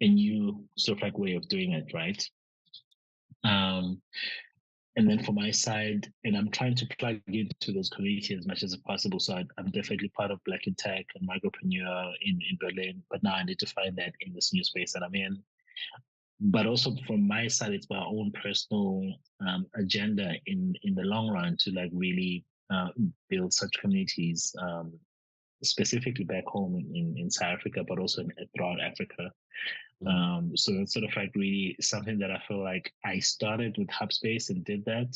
new sort of like way of doing it, right? Um, And then for my side, and I'm trying to plug into those communities as much as possible. So I'm definitely part of Black in Tech and Micropreneur in Berlin. But now I need to find that in this new space that I'm in. But also from my side, it's my own personal agenda in the long run to like really build such communities, specifically back home in South Africa, but also throughout Africa. So it's sort of like really something that I feel like I started with Hubspace and did that.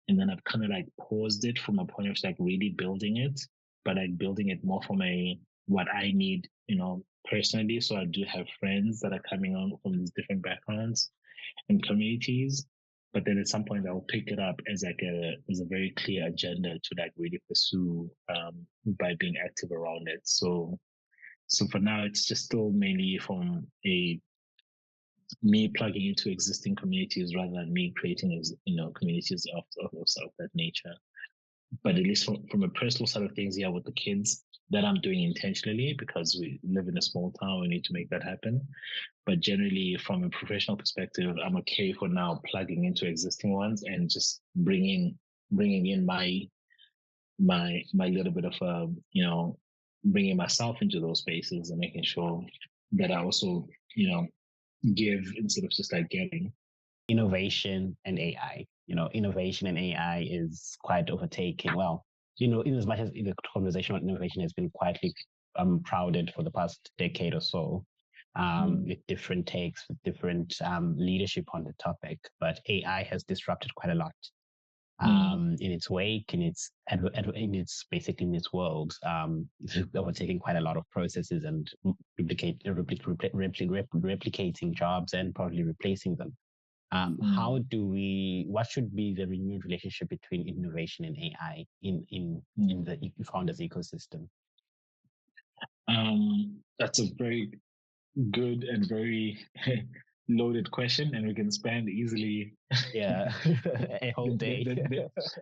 And then I've kind of like paused it from a point of like really building it, but like building it more from what I need, personally. So I do have friends that are coming on from these different backgrounds and communities. But then at some point I'll pick it up as like as a very clear agenda to like really pursue by being active around it. So for now it's just still mainly from a me plugging into existing communities rather than me creating communities of that nature. But at least from a personal side of things, yeah, with the kids, that I'm doing intentionally because we live in a small town, we need to make that happen. But generally, from a professional perspective, I'm okay for now plugging into existing ones and just bringing in my little bit of bringing myself into those spaces and making sure that I also give instead of just like getting. Innovation and AI. Innovation and AI is quite overtaking. Well, in as much as the conversation on innovation has been quietly crowded for the past decade or so, with different takes, with different leadership on the topic, but AI has disrupted quite a lot. In its wake, basically in its world, overtaking quite a lot of processes and replicating jobs and probably replacing them. What should be the renewed relationship between innovation and AI in the founders ecosystem? That's a very good and very loaded question, and we can spend easily A whole day.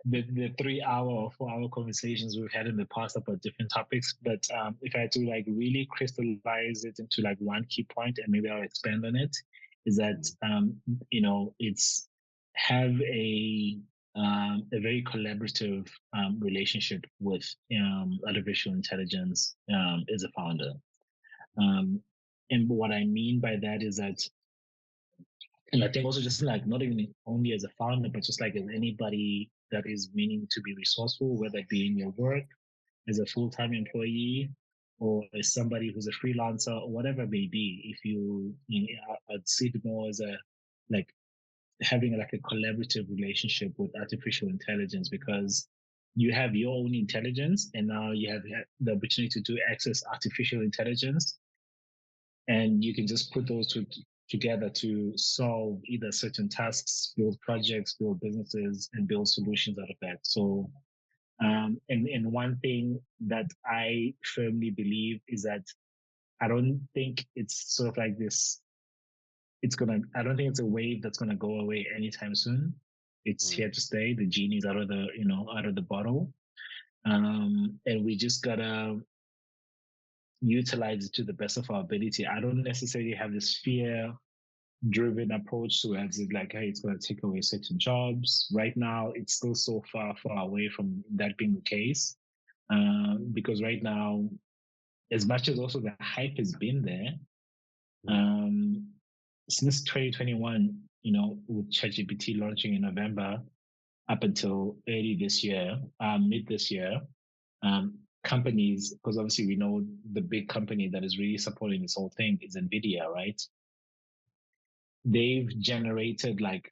the 3 hour or 4 hour conversations we've had in the past about different topics. But if I had to like really crystallize it into like one key point, and maybe I'll expand on it, is that it's have a very collaborative relationship with artificial intelligence as a founder. And what I mean by that is that, and I think also just like not even only as a founder, but just like as anybody that is meaning to be resourceful, whether it be in your work as a full-time employee or as somebody who's a freelancer or whatever it may be, if I'd see it more as a like having like a collaborative relationship with artificial intelligence, because you have your own intelligence and now you have the opportunity to access artificial intelligence, and you can just put those two together to solve either certain tasks, build projects, build businesses, and build solutions out of that. So and one thing that I firmly believe is that I don't think it's sort of like this. I don't think it's a wave that's gonna go away anytime soon. It's here to stay. The genie's out of the bottle. And we just gotta utilize it to the best of our ability. I don't necessarily have this fear driven approach towards it, like, hey, it's going to take away certain jobs. Right now, it's still so far away from that being the case. Because right now, as much as also the hype has been there, since 2021, with ChatGPT launching in November up until early this year, mid this year, companies, because obviously we know the big company that is really supporting this whole thing is NVIDIA, right? They've generated like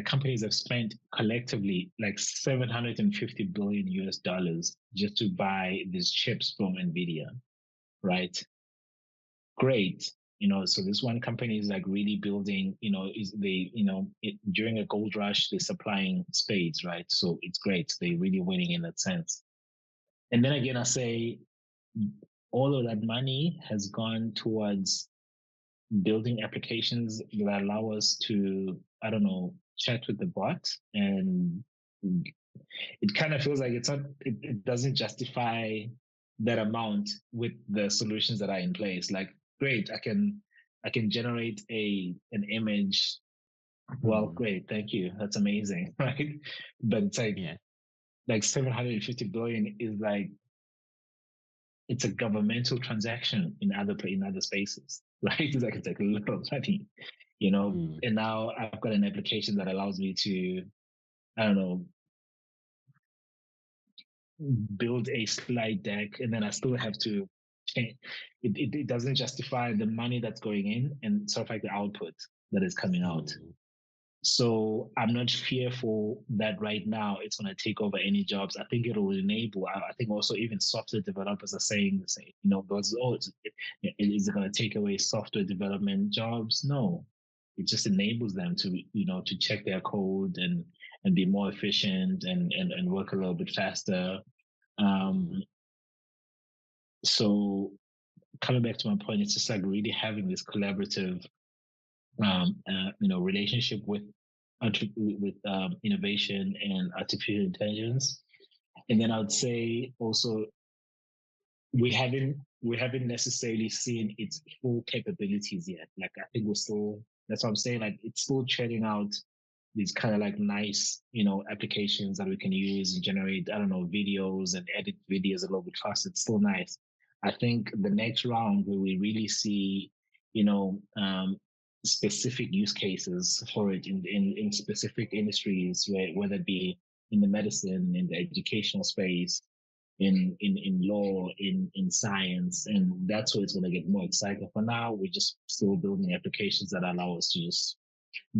companies have spent collectively like 750 billion US dollars just to buy these chips from NVIDIA, right? Great. So this one company is like really building, during a gold rush, they're supplying spades, right? So it's great. They're really winning in that sense. And then again, I say all of that money has gone towards building applications that allow us to, I don't know, chat with the bot. And it kind of feels like it doesn't justify that amount with the solutions that are in place. Like, great, I can generate an image. Well, great, thank you. That's amazing, right? But it's like 750 billion is like, it's a governmental transaction in other spaces, right? It's like a lot of money, And now I've got an application that allows me to, I don't know, build a slide deck, and then I still have to change. It doesn't justify the money that's going in and sort of like the output that is coming out. So I'm not fearful that right now it's going to take over any jobs. I think it will enable. I think also even software developers are saying the same. Because is it going to take away software development jobs? No, it just enables them to to check their code and be more efficient and work a little bit faster. So coming back to my point, it's just like really having this collaborative relationship with innovation and artificial intelligence. And then I would say also we haven't necessarily seen its full capabilities yet. Like I think that's what I'm saying. Like it's still churning out these kind of like nice, applications that we can use and generate, I don't know, videos and edit videos a little bit faster. It's still nice. I think the next round where we really see, specific use cases for it in specific industries, whether it be in the medicine, in the educational space, in law, in science, and that's where it's going to get more exciting. For now, we're just still building applications that allow us to just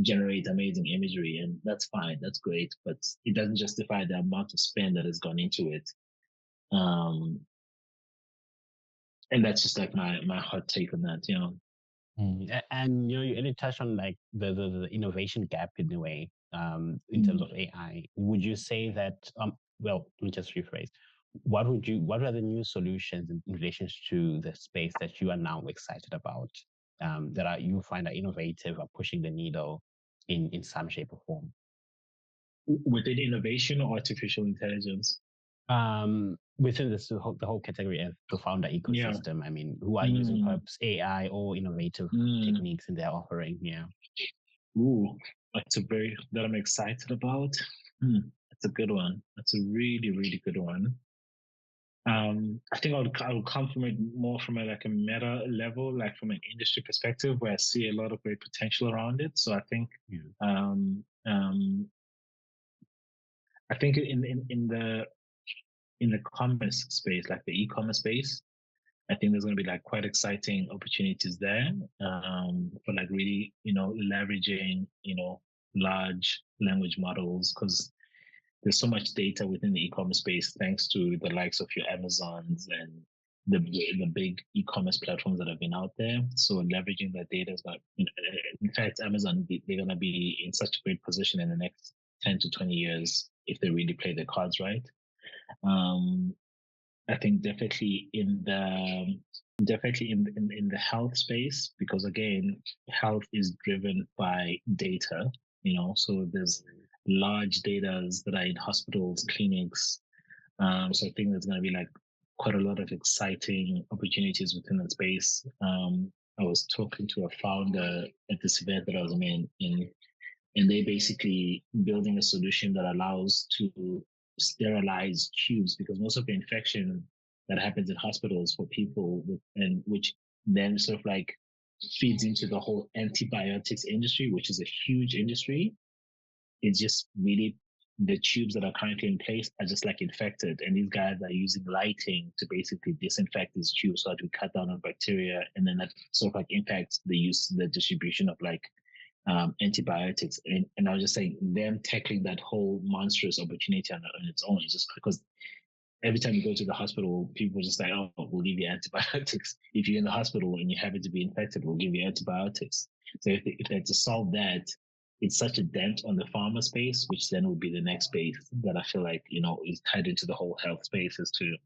generate amazing imagery, and that's fine, that's great, but it doesn't justify the amount of spend that has gone into it. And that's just like my hot take on that. And you really touched on like the innovation gap in a way, in terms of AI. Would you say that well, let me just rephrase. What are the new solutions in relation to the space that you are now excited about, that you find are innovative or pushing the needle in some shape or form? Within innovation or artificial intelligence? Within the whole category of the founder ecosystem. Yeah. I mean, who are using perhaps AI or innovative techniques in their offering? Yeah. Ooh, that I'm excited about. That's a good one. That's a really, really good one. I think I would come from it more from a meta level, like from an industry perspective, where I see a lot of great potential around it. So I think, I think in the commerce space, like the e-commerce space, I think there's going to be like quite exciting opportunities there for like really, leveraging, large language models because there's so much data within the e-commerce space thanks to the likes of your Amazons and the big e-commerce platforms that have been out there. So leveraging that data is not, in fact, Amazon, they're going to be in such a great position in the next 10 to 20 years if they really play their cards right. Um, I think definitely in the health space because again, health is driven by data. So there's large data that are in hospitals, clinics. So I think there's going to be like quite a lot of exciting opportunities within that space. I was talking to a founder at this event that I was in and they basically building a solution that allows to sterilize tubes because most of the infection that happens in hospitals for people and which then sort of like feeds into the whole antibiotics industry, which is a huge industry. It's just really the tubes that are currently in place are just like infected, and these guys are using lighting to basically disinfect these tubes so that we cut down on bacteria, and then that sort of like impacts the distribution of like antibiotics. And I was just saying, them tackling that whole monstrous opportunity on its own is just because every time you go to the hospital, people just like, oh, we'll give you antibiotics. If you're in the hospital and you happen to be infected, we'll give you antibiotics. So if they had to solve that, it's such a dent on the pharma space, which then would be the next space that I feel like, is tied into the whole health space as to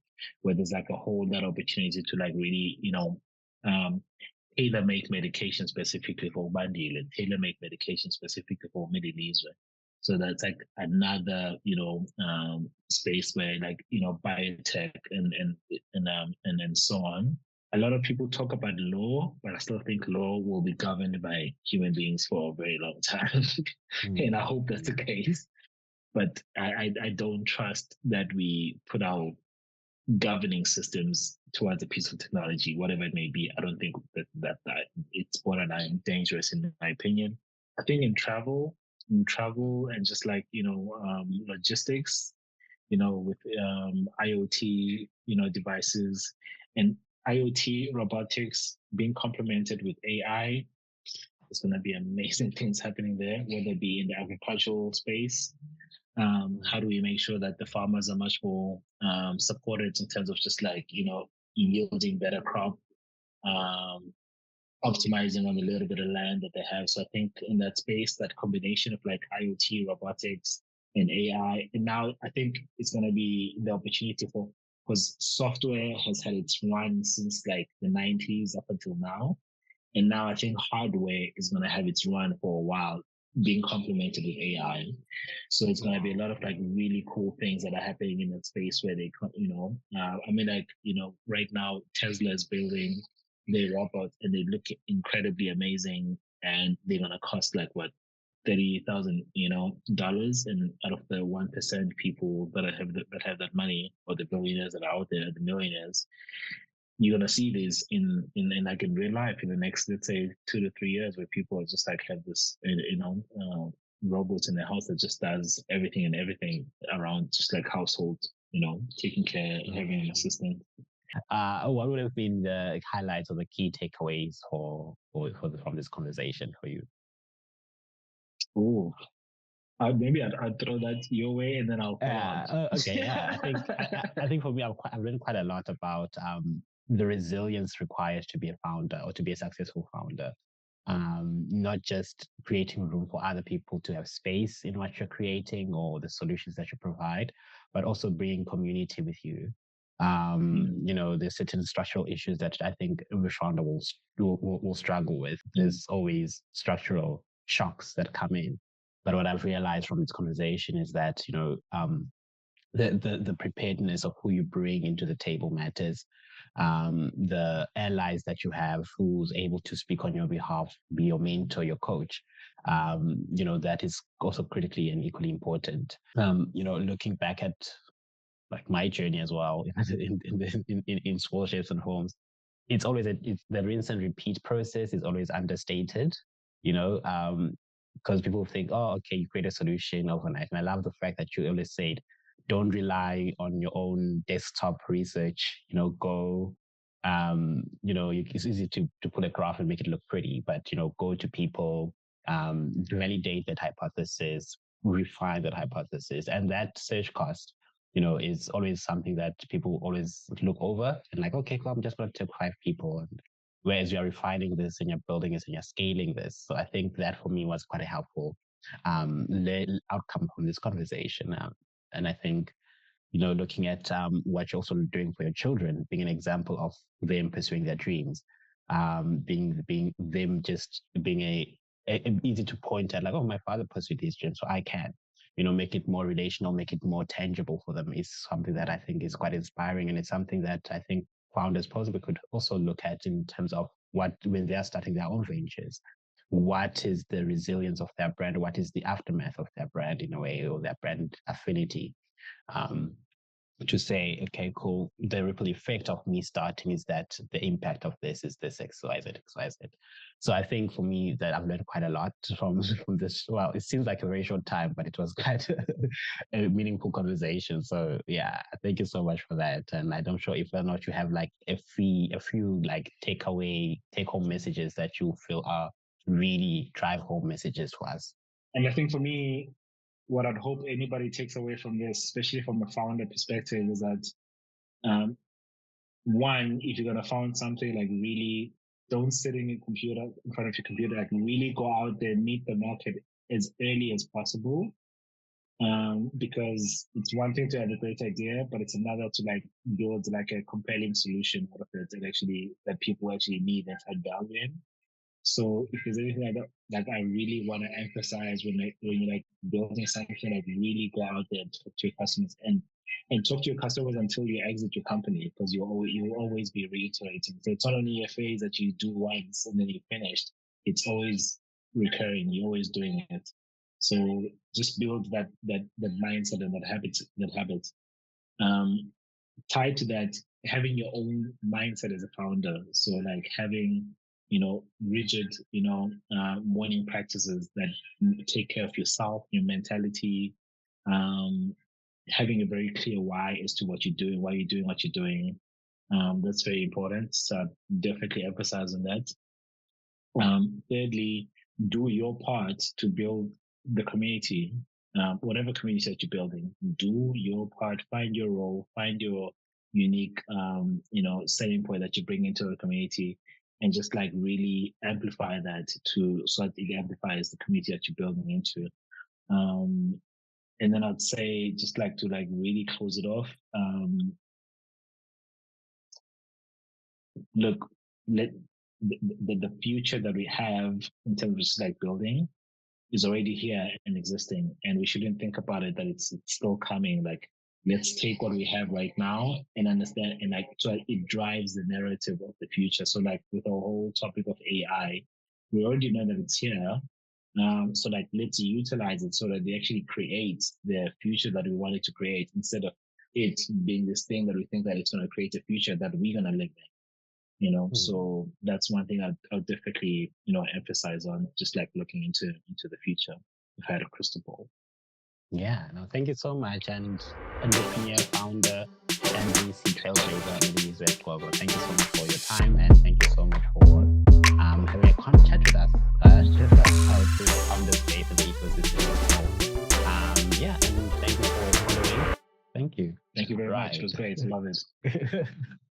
where there's like a whole lot of opportunity to like really, um, tailor-make medication specifically for Bandile and tailor-make medication specifically for Melilizwe. So that's like another, space where like, biotech and so on. A lot of people talk about law, but I still think law will be governed by human beings for a very long time. And I hope that's the case. But I don't trust that we put our governing systems towards a piece of technology, whatever it may be. I don't think that it's borderline dangerous in my opinion. I think in travel and just like logistics, with IoT, devices and IoT robotics being complemented with AI, there's going to be amazing things happening there, whether it be in the agricultural space. How do we make sure that the farmers are much more supported in terms of just like, yielding better crop, um, optimizing on the little bit of land that they have. So I think in that space, that combination of like IoT, robotics, and AI, and now I think it's going to be the opportunity because software has had its run since like the 90s up until now. And now I think hardware is going to have its run for a while, being complemented with AI. So it's going to be a lot of like really cool things that are happening in that space where they, right now Tesla is building their robots and they look incredibly amazing, and they're going to cost like what, $30,000, dollars. And out of the 1% people that have that money, or the billionaires that are out there, the millionaires, you're gonna see this in like in real life in the next, let's say, 2 to 3 years, where people are just like have this robots in the house that just does everything and everything around just like household, taking care, having an assistant. What would have been the highlights or the key takeaways from this conversation for you? Oh, maybe I'd throw that your way and then I'll follow up. Okay, yeah. I think for me, I've learned quite a lot about the resilience required to be a founder or to be a successful founder. Not just creating room for other people to have space in what you're creating or the solutions that you provide, but also bringing community with you. There's certain structural issues that I think every founder will struggle with. There's always structural shocks that come in. But what I've realized from this conversation is that, the preparedness of who you bring into the table matters. The allies that you have who's able to speak on your behalf, be your mentor, your coach, that is also critically and equally important. Looking back at like my journey as well in small shapes and forms, it's always the rinse and repeat process is always understated, because people think, oh, okay, you create a solution overnight. And I love the fact that you always said, don't rely on your own desktop research, go it's easy to put a graph and make it look pretty, but, go to people, validate that hypothesis, refine that hypothesis. And that search cost, is always something that people always look over and like, okay, cool, I'm just going to take 5 people. And whereas you're refining this and you're building this and you're scaling this. So I think that for me was quite a helpful outcome from this conversation. And I think, looking at what you're also doing for your children, being an example of them pursuing their dreams, being them just being easy to point at, like, oh, my father pursued his dreams, so I can. Make it more relational, make it more tangible for them is something that I think is quite inspiring, and it's something that I think founders possibly could also look at in terms of what when they are starting their own ventures. What is the resilience of their brand? What is the aftermath of their brand in a way, or their brand affinity? Um, to say, okay, cool, the ripple effect of me starting is that the impact of this is this XYZ. So I think for me that I've learned quite a lot from this. Well, it seems like a very short time, but it was quite a meaningful conversation. So yeah, thank you so much for that. And I'm sure if or not you have like a few like take home messages that you feel are really drive home messages for us. And I think for me, what I'd hope anybody takes away from this, especially from a founder perspective, is that one, if you're gonna found something, like really don't sit in front of your computer, like really go out there, meet the market as early as possible. Because it's one thing to have a great idea, but it's another to like build like a compelling solution out of it that people actually need and find value in. So if there's anything like I really want to emphasize when you're like building something, like really go out there and talk to your customers and talk to your customers until you exit your company, because you will always be reiterating. So it's not only a phase that you do once and then you're finished. It's always recurring. You're always doing it. So just build that mindset and that habit. Tied to that, having your own mindset as a founder. So like having rigid, morning practices that take care of yourself, your mentality, having a very clear why as to what you're doing, why you're doing what you're doing. That's very important. So definitely emphasize on that. Thirdly, do your part to build the community, whatever community that you're building. Do your part, find your role, find your unique, selling point that you bring into the community, and just like really amplify that so that it amplifies the community that you're building into. And then I'd say, just like to like really close it off. Look, the future that we have in terms of just like building is already here and existing, and we shouldn't think about it that it's still coming. Like, let's take what we have right now and understand, and like, so it drives the narrative of the future. So like with the whole topic of AI, we already know that it's here. So like, let's utilize it so that they actually create the future that we wanted to create, instead of it being this thing that we think that it's going to create a future that we're going to live in. So that's one thing I'll definitely, emphasize on, just like looking into the future if I had a crystal ball. Yeah, no, thank you so much. And entrepreneur, founder, and VC trailblazer, Melilizwe Gqobo, thank you so much for your time, and thank you so much for having a chat with us. Just like how the founder space and the ecosystem. Yeah, and thank you for following. Thank you. Thank you very much. It was great. I love it.